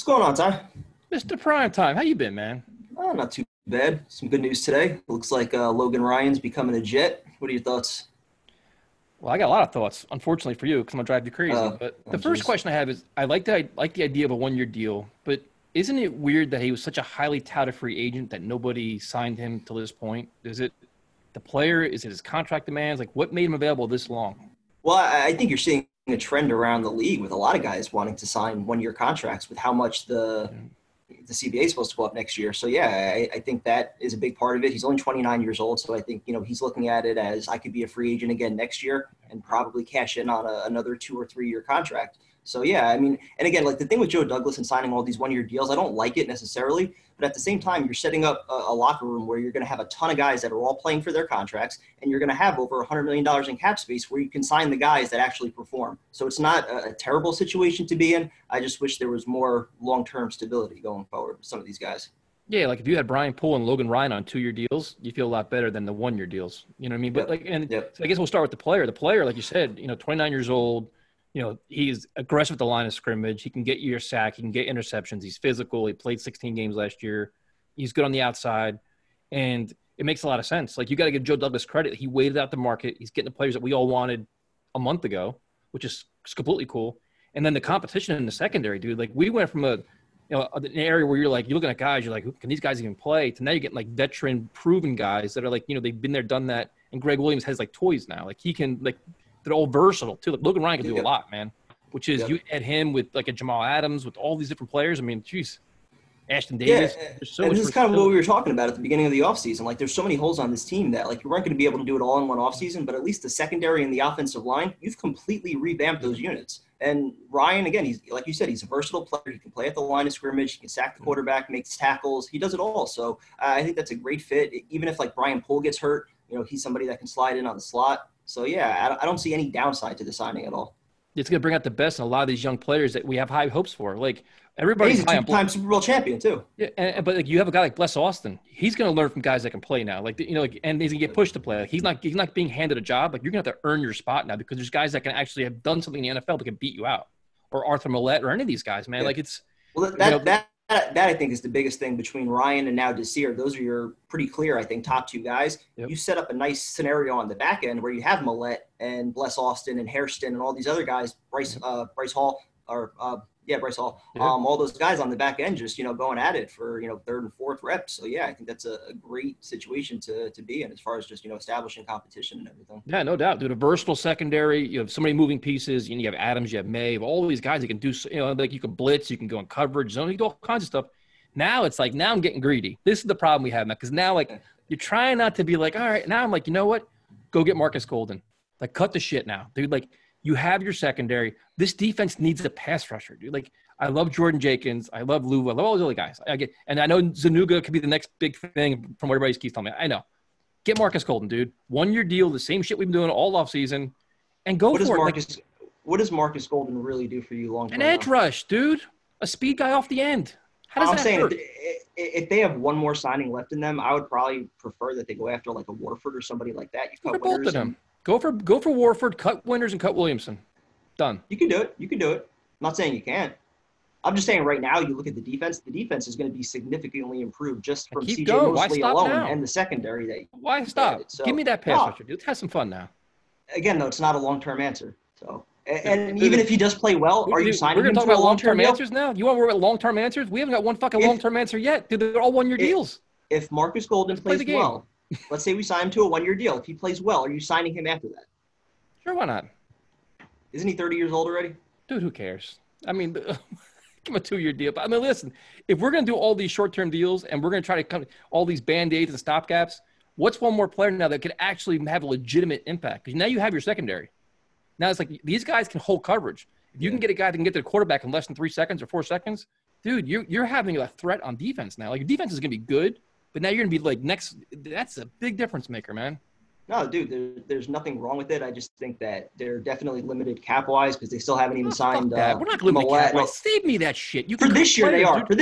What's going on, Ty? Mr. Primetime, how you been, man? Oh, not too bad. Some good news today. Looks like Logan Ryan's becoming a Jet. What are your thoughts? Well, I got a lot of thoughts, unfortunately for you, because I'm gonna drive you crazy. Uh, But oh, the first jeez. question I have is, I like the idea of a 1 year deal, but isn't it weird that he was such a highly touted free agent that nobody signed him till this point? Is it the player? Is it his contract demands? Like, what made him available this long? Well, I think you're seeing a trend around the league with a lot of guys wanting to sign 1 year contracts with how much the CBA is supposed to go up next year. So yeah, I think that is a big part of it. He's only 29 years old, so I think he's looking at it as I could be a free agent again next year and probably cash in on another 2 or 3 year contract. So yeah, I mean, and again, like the thing with Joe Douglas and signing all these 1 year deals, I don't like it necessarily, but at the same time, you're setting up a locker room where you're going to have a ton of guys that are all playing for their contracts, and you're going to have over $100 million in cap space where you can sign the guys that actually perform. So it's not a terrible situation to be in. I just wish there was more long-term stability going forward with some of these guys. Yeah, like if you had Brian Poole and Logan Ryan on 2 year deals, you feel a lot better than the 1 year deals. You know what I mean? But Yep. like, and Yep. so I guess we'll start with the player. The player, like you said, 29 years old. He's aggressive at the line of scrimmage. He can get you your sack. He can get interceptions. He's physical. He played 16 games last year. He's good on the outside, and it makes a lot of sense. Like you got to give Joe Douglas credit. He waited out the market. He's getting the players that we all wanted a month ago, which is completely cool. And then the competition in the secondary, dude. Like we went from an area where you're looking at guys, you're like, can these guys even play? To now you're getting like veteran, proven guys that are like, they've been there, done that. And Greg Williams has like toys now. Like he can like they're all versatile too. Like Logan Ryan can do a Yep. lot, man. Which is Yep. you add him with like a Jamal Adams with all these different players. I mean, geez, Ashton Yeah, Davis. There's so and much this is kind of what we versatility. were talking about at the beginning of the offseason. Like, there's so many holes on this team that, like, you weren't going to be able to do it all in one offseason, but at least the secondary and the offensive line, you've completely revamped those units. And Ryan, again, he's like you said, he's a versatile player. He can play at the line of scrimmage. He can sack the quarterback, makes tackles. He does it all. So I think that's a great fit. Even if, like, Brian Poole gets hurt, he's somebody that can slide in on the slot. So, yeah, I don't see any downside to the signing at all. It's going to bring out the best in a lot of these young players that we have high hopes for. Like And everybody's he's a high on. two-time Super Bowl champion, too. Yeah, but like you have a guy like Bless Austin, he's going to learn from guys that can play now. Like and he's going to get pushed to play. Like he's not being handed a job. Like you're going to have to earn your spot now because there's guys that can actually have done something in the NFL that can beat you out, or Arthur Millette, or any of these guys, man. Yeah. Like it's Well, you know, that I think is the biggest thing between Ryan and now Desir. Those are your pretty clear, I think, top two guys. yep. You set up a nice scenario on the back end where you have Millette and Bless Austin and Hairston and all these other guys, Bryce Hall or Bryce Hall, Yeah. all those guys on the back end just going at it for third and fourth reps. So yeah, I think that's a great situation to be in as far as just establishing competition and everything. Yeah, no doubt, dude. A versatile secondary. You have so many moving pieces. You have Adams, you have May, all these guys that can do. Like you can blitz, you can go in coverage zone, you can do all kinds of stuff. Now it's like now I'm getting greedy. This is the problem we have now because now like you're trying not to be like, all right, now I'm like, you know what? Go get Marcus Golden. Like cut the shit now, dude. Like you have your secondary. This defense needs a pass rusher, dude. Like I love Jordan Jenkins. I love Lou. I love all those other guys. And I know Zanuga could be the next big thing from what everybody keeps telling me. I know. Get Marcus Golden, dude. 1 year deal, the same shit we've been doing all offseason, and go What does for it. Marcus? What does Marcus Golden really do for you long term? An edge rush, dude. A speed guy off the end. How does I'm that saying hurt? if they have one more signing left in them, I would probably prefer that they go after like a Warford or somebody like that. You Go for cut both of winners and them. Go for Warford, cut Winters, and cut Williamson. Done. you can do it. You can do it. I'm not saying you can't. I'm just saying right now, you look at the defense. The defense is going to be significantly improved just from Keep CJ going. Why Mosley stop alone now? and the secondary that Why you stop? added. So, Give me that pass no, rusher, dude. Let's have some fun now. again, though, it's not a long-term answer. So, and Dude, even if he does play well, are you We're signing going him to talk to a about long-term long-term deal? answers now? You want to worry about long-term answers? We haven't got one fucking If long-term answer yet. Dude, they're all one-year if, deals. if Marcus Golden Let's play plays the game. well, let's say we sign him to a one-year deal. If he plays well, are you signing him after that? Sure, why not? Isn't he 30 years old already? Dude, who cares? I mean, give him a 2 year deal. But I mean, listen, if we're going to do all these short-term deals and we're going to try to come all these Band-Aids and stopgaps, what's one more player now that could actually have a legitimate impact? Because now you have your secondary. Now it's like these guys can hold coverage. If you can get a guy that can get to the quarterback in less than 3 seconds or 4 seconds, dude, you're having a threat on defense now. Like your defense is going to be good, but now you're going to be like next. That's a big difference maker, man. No, dude, there's nothing wrong with it. I just think that they're definitely limited cap-wise because they still haven't even Oh, fuck signed that. We're not limiting Millette. cap. No, Save me that shit. You for can this cut year they players, are. dude. For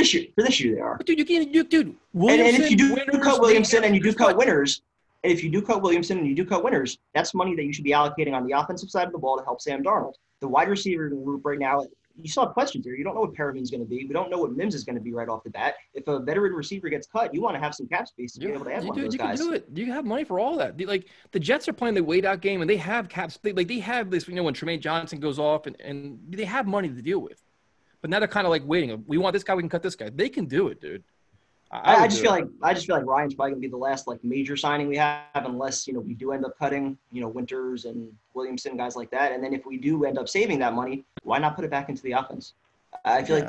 this year they are. But dude, dude, And Williamson, if you do Winters, cut Williamson and you do guess cut what? winners, and if you do cut Williamson and you do cut winners, that's money that you should be allocating on the offensive side of the ball to help Sam Darnold. The wide receiver group right now, you still have questions here. You don't know what Perriman's going to be. We don't know what Mims is going to be right off the bat. If a veteran receiver gets cut, you want to have some cap space to be able to add one of those guys. You can do it. You have money for all that. Like the Jets are playing the wait out game, and they have caps. They have this. When Tremaine Johnson goes off, and they have money to deal with. But now they're kind of like waiting. We want this guy. We can cut this guy. They can do it, dude. I just feel like Ryan's probably gonna be the last like major signing we have, unless we do end up cutting Winters and Williamson, guys like that. And then if we do end up saving that money, why not put it back into the offense? I feel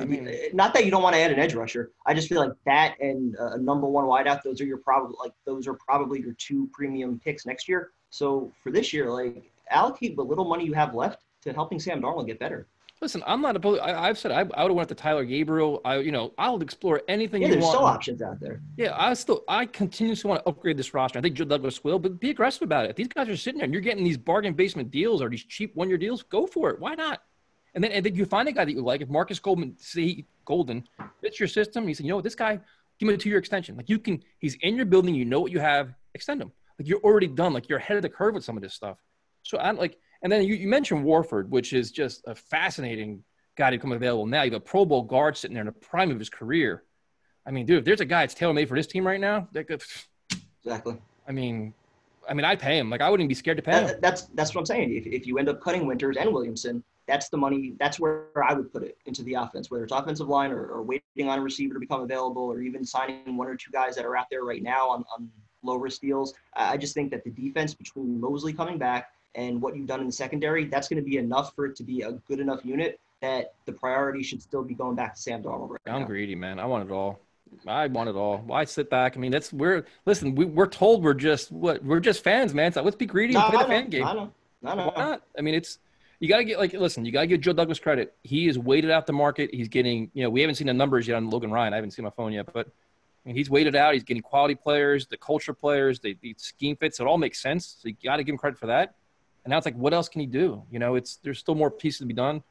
not that you don't want to add an edge rusher. I just feel like that and a number one wideout, those are probably your two premium picks next year. So for this year, like allocate the little money you have left to helping Sam Darnold get better. Listen, I'm not opposed. I've said I would have went to Tyler Gabriel. I'll explore anything you want. Yeah, there's still options out there. Yeah, I continuously want to upgrade this roster. I think Joe Douglas will, but be aggressive about it. If these guys are sitting there and you're getting these bargain basement deals or these cheap one-year deals, go for it. Why not? And then you find a guy that you like. If Marcus Golden fits your system, you say, this guy, give him a 2-year extension. Like he's in your building. You know what you have. Extend him. Like you're already done. Like you're ahead of the curve with some of this stuff. So I'm like. And then you mentioned Warford, which is just a fascinating guy to become available now. You have a Pro Bowl guard sitting there in the prime of his career. I mean, dude, if there's a guy that's tailor-made for this team right now, exactly. I mean, I'd pay him. Like, I wouldn't be scared to pay him. That's what I'm saying. If you end up cutting Winters and Williamson, that's the money. That's where I would put it into the offense, whether it's offensive line or waiting on a receiver to become available or even signing one or two guys that are out there right now on low-risk deals. I just think that the defense between Mosley coming back and what you've done in the secondary, that's going to be enough for it to be a good enough unit that the priority should still be going back to Sam Darnold right now. I'm greedy, man. I want it all. Why sit back? I mean, we're told we're just fans, man. So let's be greedy and play the fan game. No. Why not? I mean, you got to give Joe Douglas credit. He has waited out the market. He's getting, we haven't seen the numbers yet on Logan Ryan. I haven't seen my phone yet, but he's waited out. He's getting quality players, the culture players, the scheme fits. It all makes sense. So you got to give him credit for that. And now it's like, what else can he do? There's still more pieces to be done.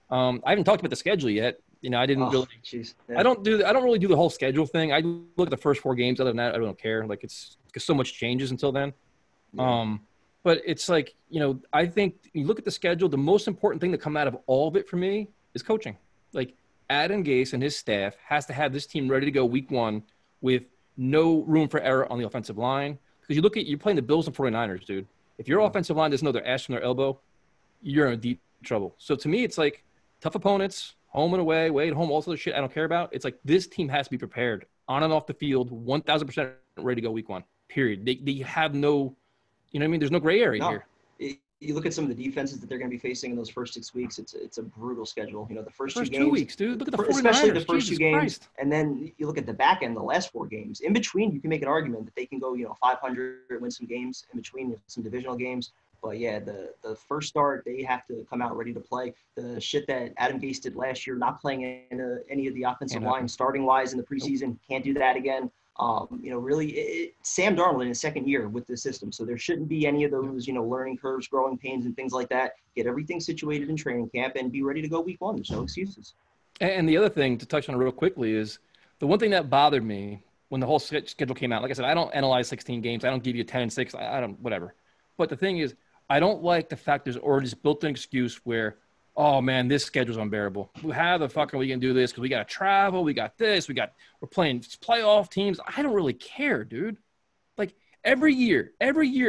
I haven't talked about the schedule yet. I didn't really. Geez, yeah. I don't really do the whole schedule thing. I look at the first 4 games. Other than that, I don't care. Like it's because so much changes until then. Yeah. But it's like I think you look at the schedule. The most important thing to come out of all of it for me is coaching. Like Adam Gase and his staff has to have this team ready to go week 1 with no room for error on the offensive line. Because you're playing the Bills and 49ers, dude. If your offensive line doesn't know their ass from their elbow, you're in deep trouble. So to me, it's like tough opponents, home and away, at home, all this other shit I don't care about. It's like this team has to be prepared on and off the field, 1,000% ready to go week 1, period. They have no, there's no gray area here. You look at some of the defenses that they're going to be facing in those first 6 weeks. It's a brutal schedule. The first 2 games, 2 weeks, dude. Look at the 49ers. Especially the first Jesus 2 games, Christ. And then you look at the back end, the last 4 games. In between, you can make an argument that they can go, 500, win some games in between, some divisional games. But yeah, the first start, they have to come out ready to play. The shit that Adam Gase did last year, not playing in any of the offensive line starting wise in the preseason, can't do that again. Really, Sam Darnold in his second year with the system, so there shouldn't be any of those, learning curves, growing pains, and things like that. Get everything situated in training camp and be ready to go week 1. There's no excuses. And the other thing to touch on real quickly is the one thing that bothered me when the whole schedule came out. Like I said, I don't analyze 16 games. I don't give you a 10-6. I don't whatever. But the thing is, I don't like the fact there's already this built-in excuse where, oh man, this schedule's unbearable. How the fuck are we gonna do this? Because we got to travel, we got this, we're playing playoff teams. I don't really care, dude. Like every year,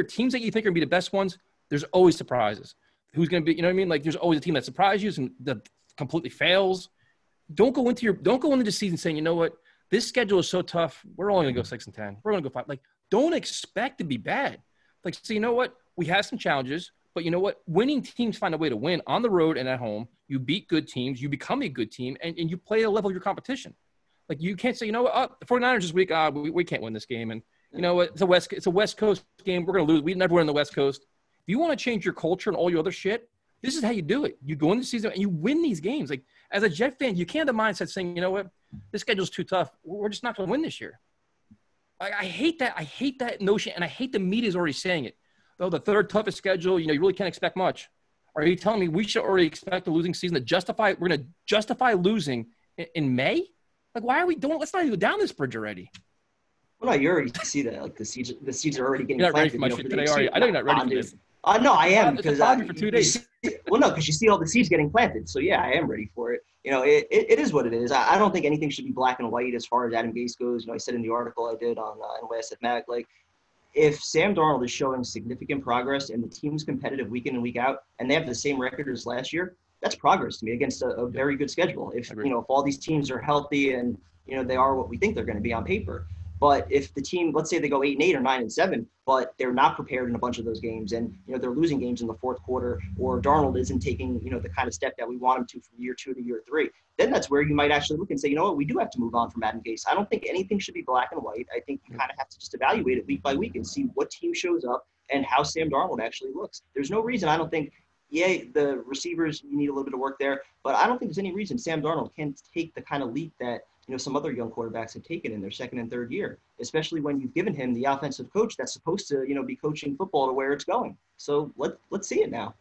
teams that you think are gonna be the best ones, there's always surprises. Who's gonna be? You know what I mean? Like there's always a team that surprises you and that completely fails. Don't go into the season saying, you know what, this schedule is so tough. We're only gonna go 6-10. We're gonna go 5. Like don't expect to be bad. Like so, you know what? We have some challenges. But you know what? Winning teams find a way to win on the road and at home. You beat good teams. You become a good team, and you play a level of your competition. Like you can't say, you know what? The 49ers this week, we can't win this game. And you know what? It's a West Coast game. We're going to lose. We never win on the West Coast. If you want to change your culture and all your other shit, this is how you do it. You go into the season and you win these games. Like as a Jet fan, you can't have the mindset saying, you know what? This schedule's too tough. We're just not going to win this year. I hate that. I hate that notion, and I hate the media's already saying it. Though the third toughest schedule, you really can't expect much. Are you telling me we should already expect a losing season we're going to justify losing in May? Like, why are we doing, let's not even go down this bridge already. Well, no, you already see that. Like the seeds are already getting you're not planted. Ready for my shit today, are you? I know you're not ready for this. No, I am It's a because project for 2 days. well, no, because you see all the seeds getting planted. So yeah, I am ready for it. It is what it is. I don't think anything should be black and white as far as Adam Gase goes. I said in the article I did on Last at Mac, like if Sam Darnold is showing significant progress and the team's competitive week in and week out, and they have the same record as last year, that's progress to me against a very good schedule. If if all these teams are healthy and they are what we think they're going to be on paper. But if the team, let's say they go 8-8 or 9-7, but they're not prepared in a bunch of those games, and they're losing games in the fourth quarter, or Darnold isn't taking the kind of step that we want him to from year 2 to year 3, then that's where you might actually look and say, we do have to move on from Adam Gase. I don't think anything should be black and white. I think you kind of have to just evaluate it week by week and see what team shows up and how Sam Darnold actually looks. There's no reason I don't think. Yeah, the receivers, you need a little bit of work there, but I don't think there's any reason Sam Darnold can't take the kind of leap that some other young quarterbacks have taken in their second and third year, especially when you've given him the offensive coach that's supposed to be coaching football to where it's going. So let's see it now.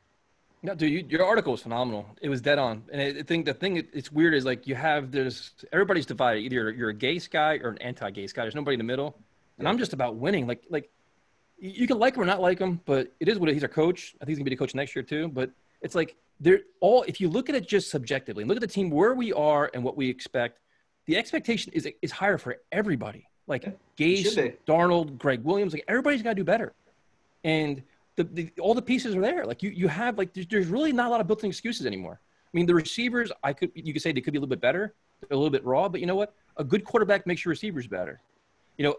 No, dude, your article was phenomenal. It was dead on. And I think the thing it's weird is like everybody's divided. Either you're a Gase guy or an anti-Gase guy. There's nobody in the middle. And I'm just about winning. Like you can like him or not like him, but it is what he's our coach. I think he's gonna be the coach next year too. But it's like if you look at it just subjectively, look at the team where we are and what we expect, the expectation is higher for everybody. Like Gase, Darnold, Greg Williams, like everybody's got to do better. And all the pieces are there. Like you have there's really not a lot of built-in excuses anymore. I mean, the receivers, you could say they could be a little bit better, they're a little bit raw, but you know what? A good quarterback makes your receivers better.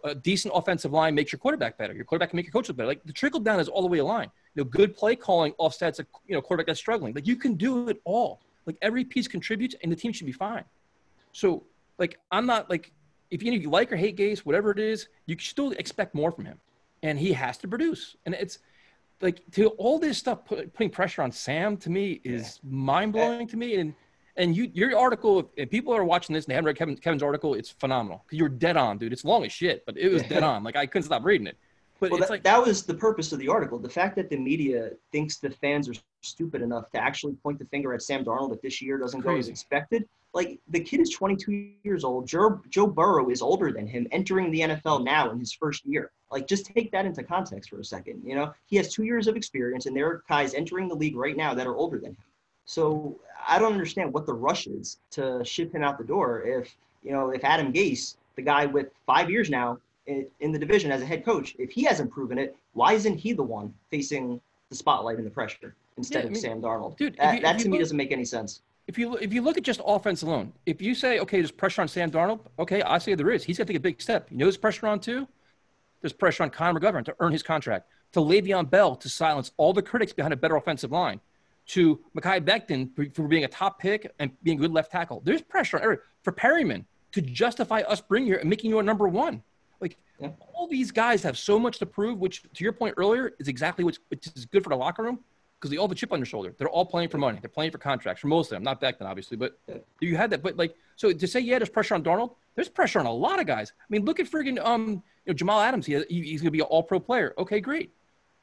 A decent offensive line makes your quarterback better. Your quarterback can make your coach look better. Like the trickle down is all the way aligned. Good play calling offsets a quarterback that's struggling. Like you can do it all. Like every piece contributes, and the team should be fine. So I'm not if you like or hate Gase, whatever it is, you still expect more from him, and he has to produce. And it's to all this stuff putting pressure on Sam to me is mind blowing to me. And your article, if people are watching this and they haven't read Kevin's article, it's phenomenal because you're dead on, dude. It's long as shit, but it was dead on. I couldn't stop reading it. But that was the purpose of the article. The fact that the media thinks the fans are stupid enough to actually point the finger at Sam Darnold if this year doesn't go as expected. The kid is 22 years old. Joe Burrow is older than him, entering the NFL now in his first year. Just take that into context for a second. He has 2 years of experience, and there are guys entering the league right now that are older than him. So I don't understand what the rush is to ship him out the door if Adam Gase, the guy with 5 years now in the division as a head coach, if he hasn't proven it, why isn't he the one facing the spotlight and the pressure instead of Sam Darnold? Dude, that to me doesn't make any sense. If you look at just offense alone, if you say, okay, there's pressure on Sam Darnold, okay, I say there is. He's got to take a big step. There's pressure on too? There's pressure on Conor McGovern to earn his contract, to Le'Veon Bell to silence all the critics behind a better offensive line, to Mekhi Becton for being a top pick and being a good left tackle. There's pressure on Eric for Perryman to justify us bringing you and making you a number one. All these guys have so much to prove, which to your point earlier is exactly which is good for the locker room because they all have a chip on their shoulder. They're all playing for money. They're playing for contracts for most of them, not Becton obviously, but you had that. But so to say, there's pressure on Darnold, there's pressure on a lot of guys. I mean, look at friggin' Jamal Adams. He's going to be an all-pro player. Okay, great.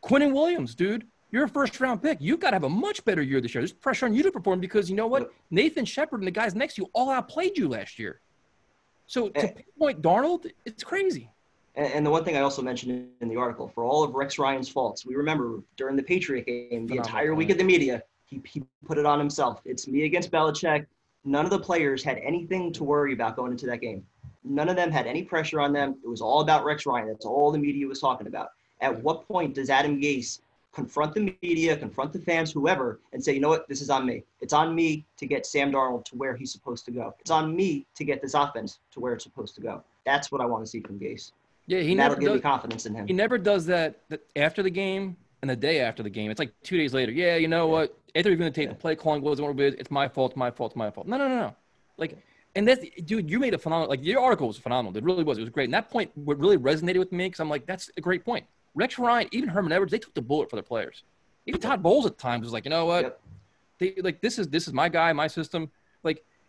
Quinnen Williams, dude. You're a first-round pick. You've got to have a much better year this year. There's pressure on you to perform because you know what? Nathan Shepard and the guys next to you all outplayed you last year. So to pinpoint Darnold, it's crazy. And the one thing I also mentioned in the article, for all of Rex Ryan's faults, we remember during the Patriot game, the entire week of the media, he put it on himself. It's me against Belichick. None of the players had anything to worry about going into that game. None of them had any pressure on them. It was all about Rex Ryan. That's all the media was talking about. At what point does Adam Gase confront the media, confront the fans, whoever, and say, you know what, this is on me. It's on me to get Sam Darnold to where he's supposed to go. It's on me to get this offense to where it's supposed to go. That's what I want to see from Gase. Yeah, that'll give me confidence in him. He never does that after the game and the day after the game. It's like 2 days later. Yeah, you know what? After you're going to take the play calling wasn't what it was. It's my fault. No. And that's, dude, you made a phenomenal, your article was phenomenal. It really was. It was great. And that point what really resonated with me because I'm like, that's a great point. Rex Ryan, even Herman Edwards, they took the bullet for their players. Even Todd Bowles at times was like, you know what? This is my guy, my system.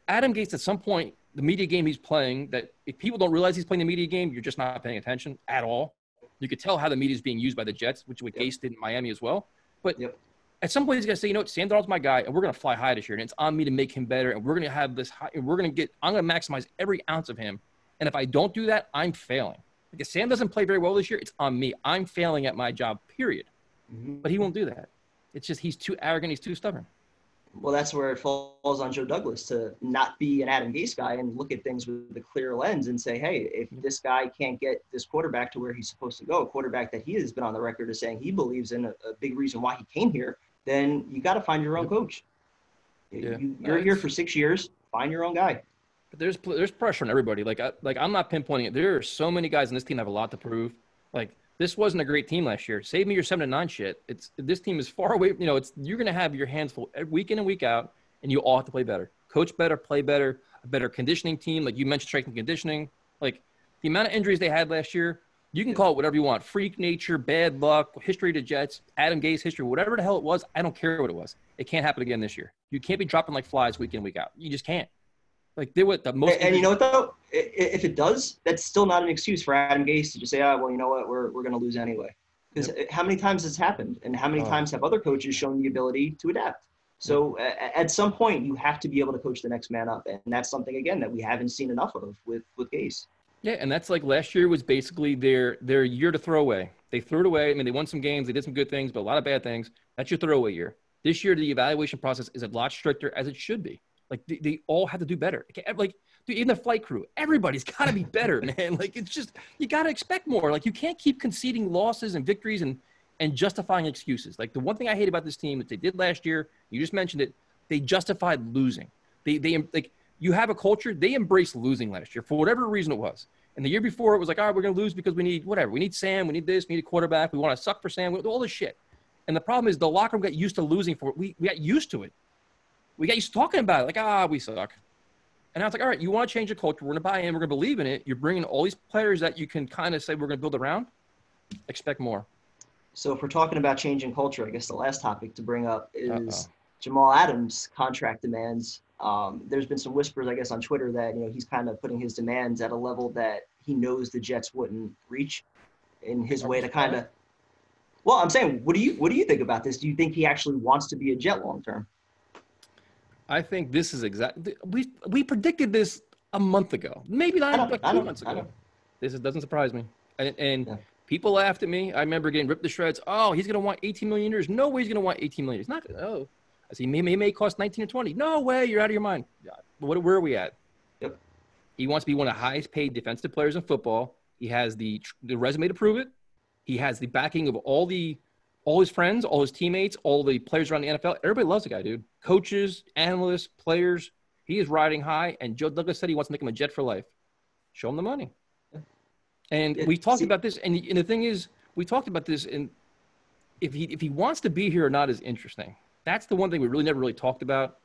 Adam Gase at some point, the media game he's playing, that if people don't realize he's playing the media game, you're just not paying attention at all. You could tell how the media is being used by the Jets, which what Gase did in Miami as well. But at some point, he's going to say, you know what, Sam Darnold's my guy, and we're going to fly high this year, and it's on me to make him better, and we're going to have this high, and I'm going to maximize every ounce of him. And if I don't do that, I'm failing. If Sam doesn't play very well this year, it's on me. I'm failing at my job, period. but he won't do that. It's just he's too arrogant. He's too stubborn. Well, that's where it falls on Joe Douglas to not be an Adam Gase guy and look at things with a clear lens and say, hey, if this guy can't get this quarterback to where he's supposed to go, a quarterback that he has been on the record as saying he believes in, a big reason why he came here, then you got to find your own coach. Yeah. You're here for 6 years. Find your own guy. But there's pressure on everybody. Like I'm not pinpointing it. There are so many guys on this team that have a lot to prove. Like, this wasn't a great team last year. Save me your 7-9 shit. This team is far away. You know, you're going to have your hands full week in and week out, and you all have to play better, coach better, play better, a better conditioning team. Like you mentioned, strength and conditioning. Like the amount of injuries they had last year, you can call it whatever you want: freak nature, bad luck, history of the Jets, Adam Gase history, whatever the hell it was. I don't care what it was. It can't happen again this year. You can't be dropping like flies week in, week out. You just can't. Like they were the most. And you know what though? If it does, that's still not an excuse for Adam Gase to just say, well, you know what, we're going to lose anyway. Because how many times has happened, and how many times have other coaches shown the ability to adapt? So at some point, you have to be able to coach the next man up, and that's something again that we haven't seen enough of with Gase. Yeah, and that's like last year was basically their year to throw away. They threw it away. I mean, they won some games, they did some good things, but a lot of bad things. That's your throwaway year. This year, the evaluation process is a lot stricter, as it should be. Like they all have to do better. Like dude, even the flight crew, everybody's got to be better, man. Like it's just you got to expect more. Like you can't keep conceding losses and victories and justifying excuses. Like the one thing I hate about this team that they did last year, you just mentioned it, they justified losing. They like you have a culture. They embraced losing last year for whatever reason it was. And the year before it was like, all right, we're going to lose because we need whatever. We need Sam. We need this. We need a quarterback. We want to suck for Sam. All this shit. And the problem is the locker room got used to losing for it. We got used to it. We got used to talking about it, like, we suck. And I was like, all right, you want to change the culture. We're going to buy in. We're going to believe in it. You're bringing all these players that you can kind of say we're going to build around. Expect more. So if we're talking about changing culture, I guess the last topic to bring up is Jamal Adams' contract demands. There's been some whispers, I guess, on Twitter that, he's kind of putting his demands at a level that he knows the Jets wouldn't reach in his way to kind of – well, I'm saying, what do you think about this? Do you think he actually wants to be a Jet long term? I think this is exactly – we predicted this a month ago. Maybe not like 2 months ago. This doesn't surprise me. And people laughed at me. I remember getting ripped to shreds. Oh, he's going to want $18 million. No way he's going to want $18 million. He's not – I see, he may cost 19 or 20. No way, you're out of your mind. Where are we at? Yep. He wants to be one of the highest paid defensive players in football. He has the resume to prove it. He has the backing of all his friends, all his teammates, all the players around the NFL. Everybody loves the guy, dude. Coaches, analysts, players. He is riding high, and Joe Douglas said he wants to make him a Jet for life. Show him the money. And we talked about this, and the thing is, we talked about this, and if he wants to be here or not is interesting. That's the one thing we never really talked about.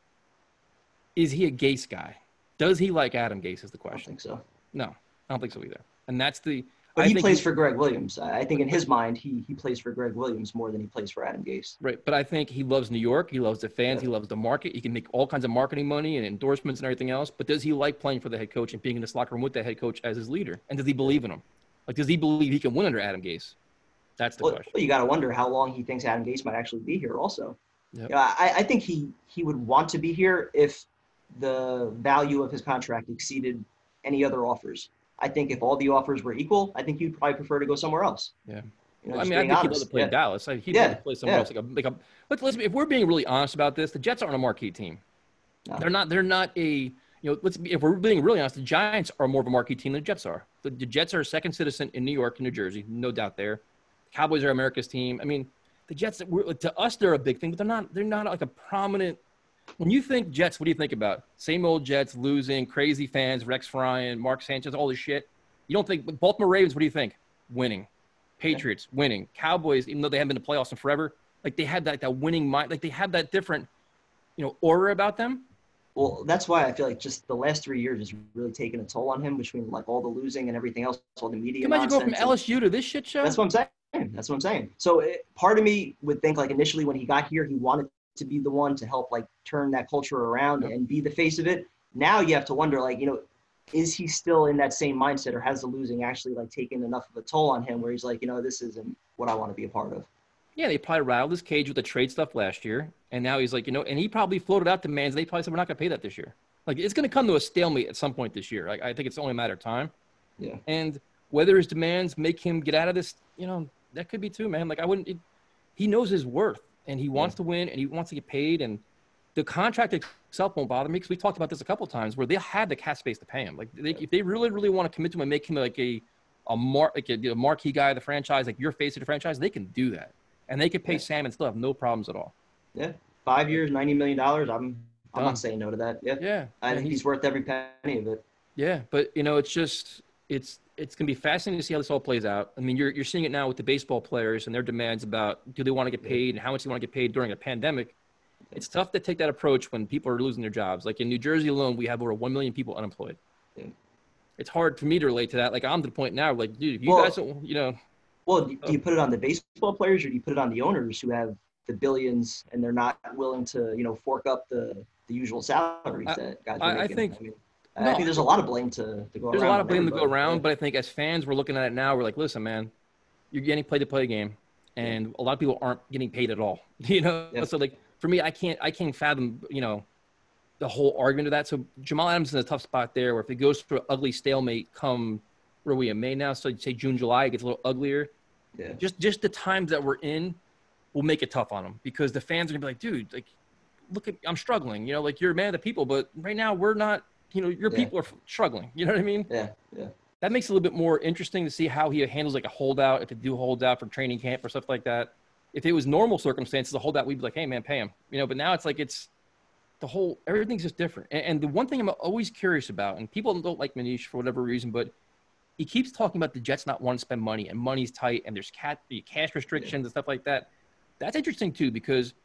Is he a Gase guy? Does he like Adam Gase is the question. I don't think so. No, I don't think so either. And that's the – But he plays for Greg Williams. I think in his mind, he plays for Greg Williams more than he plays for Adam Gase. Right, but I think he loves New York. He loves the fans. He loves the market. He can make all kinds of marketing money and endorsements and everything else. But does he like playing for the head coach and being in this locker room with the head coach as his leader? And does he believe in him? Like, does he believe he can win under Adam Gase? That's the question. Well, you got to wonder how long he thinks Adam Gase might actually be here also. Yep. I think he would want to be here if the value of his contract exceeded any other offers. I think if all the offers were equal, I think he'd probably prefer to go somewhere else. Yeah. I think he'd love to play in Dallas. He'd love to play somewhere else. Listen, if we're being really honest about this, the Jets aren't a marquee team. No. They're not a if we're being really honest, the Giants are more of a marquee team than the Jets are. The Jets are a second citizen in New York and New Jersey, no doubt there. Cowboys are America's team. I mean, the Jets, to us, they're a big thing, but they're not like a prominent. When you think Jets, what do you think about? Same old Jets losing, crazy fans, Rex Ryan, Mark Sanchez, all this shit. You don't think Baltimore Ravens? What do you think? Winning. Patriots winning. Cowboys, even though they haven't been to playoffs in forever, like they had that winning mind, like they have that different, aura about them. Well, that's why I feel like just the last 3 years has really taken a toll on him between like all the losing and everything else, all the media. Can you imagine going from LSU to this shit show? That's what I'm saying. So part of me would think like initially when he got here, he wanted to be the one to help like turn that culture around and be the face of it. Now you have to wonder like, is he still in that same mindset, or has the losing actually like taken enough of a toll on him where he's like, this isn't what I want to be a part of? Yeah, they probably rattled his cage with the trade stuff last year. And now he's like, and he probably floated out demands. They probably said, we're not going to pay that this year. Like, it's going to come to a stalemate at some point this year. Like, I think it's only a matter of time. Yeah. And whether his demands make him get out of this, that could be too, man. Like, he knows his worth, and he wants to win, and he wants to get paid. And the contract itself won't bother me because we talked about this a couple of times where they had the cap space to pay him. Like if they really, really want to commit to him and make him like a marquee guy of the franchise, like your face of the franchise, they can do that, and they could pay Sam and still have no problems at all. Yeah, 5 years, $90 million. I'm not saying no to that. Yeah, I think he's worth every penny of it. Yeah, but it's just it's gonna be fascinating to see how this all plays out. I mean, you're seeing it now with the baseball players and their demands about do they want to get paid and how much they want to get paid during a pandemic. It's tough to take that approach when people are losing their jobs. Like in New Jersey alone, we have over 1 million people unemployed. Yeah. It's hard for me to relate to that. Like I'm to the point now, like, dude, if you guys don't, Well, do you put it on the baseball players or do you put it on the owners who have the billions and they're not willing to, fork up the usual salaries that guys are making? I think there's a lot of blame to go around. There's a lot of blame to go around, but I think as fans, we're looking at it now. We're like, listen, man, you're getting paid to play a game, and a lot of people aren't getting paid at all. So like for me, I can't fathom the whole argument of that. So Jamal Adams is in a tough spot there, where if it goes through an ugly stalemate come where we in May now, so you'd say June, July, it gets a little uglier. Yeah. Just the times that we're in will make it tough on them because the fans are gonna be like, dude, like, look at I'm struggling. Like you're a man of the people, but right now we're not. Your people are struggling. You know what I mean? Yeah. That makes it a little bit more interesting to see how he handles like a holdout, if they do holdout for training camp or stuff like that. If it was normal circumstances, a holdout, we'd be like, hey, man, pay him. But now it's like everything's just different. And the one thing I'm always curious about, and people don't like Manish for whatever reason, but he keeps talking about the Jets not wanting to spend money and money's tight and there's cash restrictions and stuff like that. That's interesting, too, because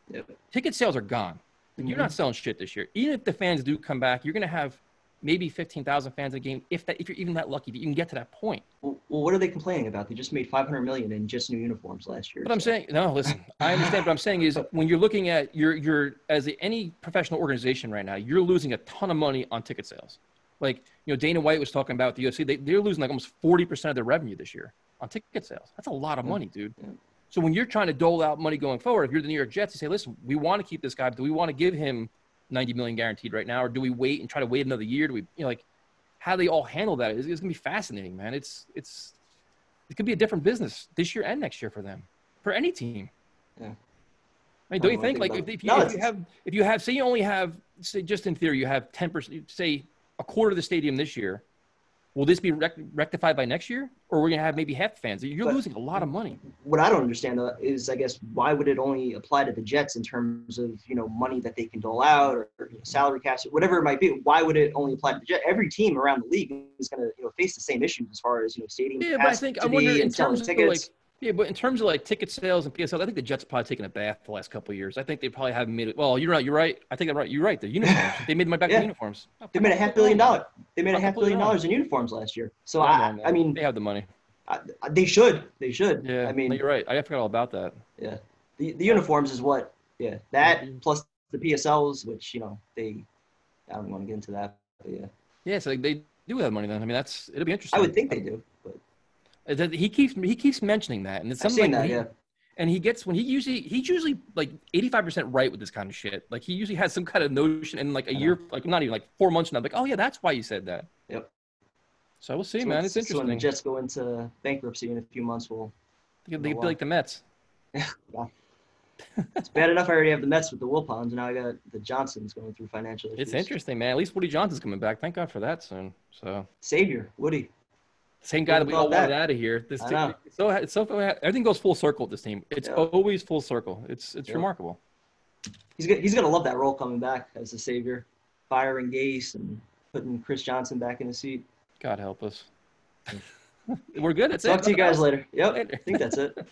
ticket sales are gone. Like, you're not selling shit this year. Even if the fans do come back, you're going to have maybe 15,000 fans in a game, if you're even that lucky that you can get to that point. Well, what are they complaining about? They just made $500 million in just new uniforms last year. But I'm saying, no, listen, I understand. What I'm saying is when you're looking at any professional organization right now, you're losing a ton of money on ticket sales. Like, Dana White was talking about the UFC. They're losing like almost 40% of their revenue this year on ticket sales. That's a lot of money, dude. Yeah. So when you're trying to dole out money going forward, if you're the New York Jets, you say, listen, we want to keep this guy. Do we want to give him $90 million guaranteed right now, or do we wait and try to wait another year? Do we, how they all handle that is going to be fascinating, man. It could be a different business this year and next year for them, for any team. Yeah. I mean, don't you think? Like, if you have, say, you only have, say, just in theory, you have 10%, say, a quarter of the stadium this year. Will this be rectified by next year, or we're going to have maybe half the fans? You're losing a lot of money. What I don't understand is, I guess, why would it only apply to the Jets in terms of money that they can dole out or salary caps, whatever it might be? Why would it only apply to the Jets? Every team around the league is going to face the same issues as far as stadium capacity. Yeah, but I think I wonder in terms of tickets. But in terms of like ticket sales and PSL, I think the Jets have probably taken a bath the last couple of years. I think they probably haven't made it. Well, you're right. I think I'm right. You're right. The uniforms. They made money back in uniforms. They made $500 million. They made $500 million in uniforms last year. So I mean, they have the money. They should. Yeah. I mean, no, you're right. I forgot all about that. Yeah. The uniforms is what. Yeah. That plus the PSLs, which I don't want to get into that. But yeah. Yeah. So they do have money then. I mean, it'll be interesting. I would think they do. But he keeps mentioning that, and it's something and he's usually like 85% right with this kind of shit. Like he usually has some kind of notion, and like a year, like not even like 4 months from now, like, oh yeah, that's why you said that. Yep. So we'll see, man. It's interesting. So when the Jets go into bankruptcy in a few months, they'll be like the Mets. Yeah. It's bad enough I already have the Mets with the Wilpons, and now I got the Johnsons going through financial issues. It's interesting, man. At least Woody Johnson's coming back. Thank God for that soon. So savior Woody. Same guy that we all wanted out of here. This team, it's so everything goes full circle with this team. It's always full circle. It's remarkable. He's gonna love that role coming back as the savior, firing Gase and putting Chris Johnson back in the seat. God help us. We're good. Talk to you guys later. Yep, I think that's it.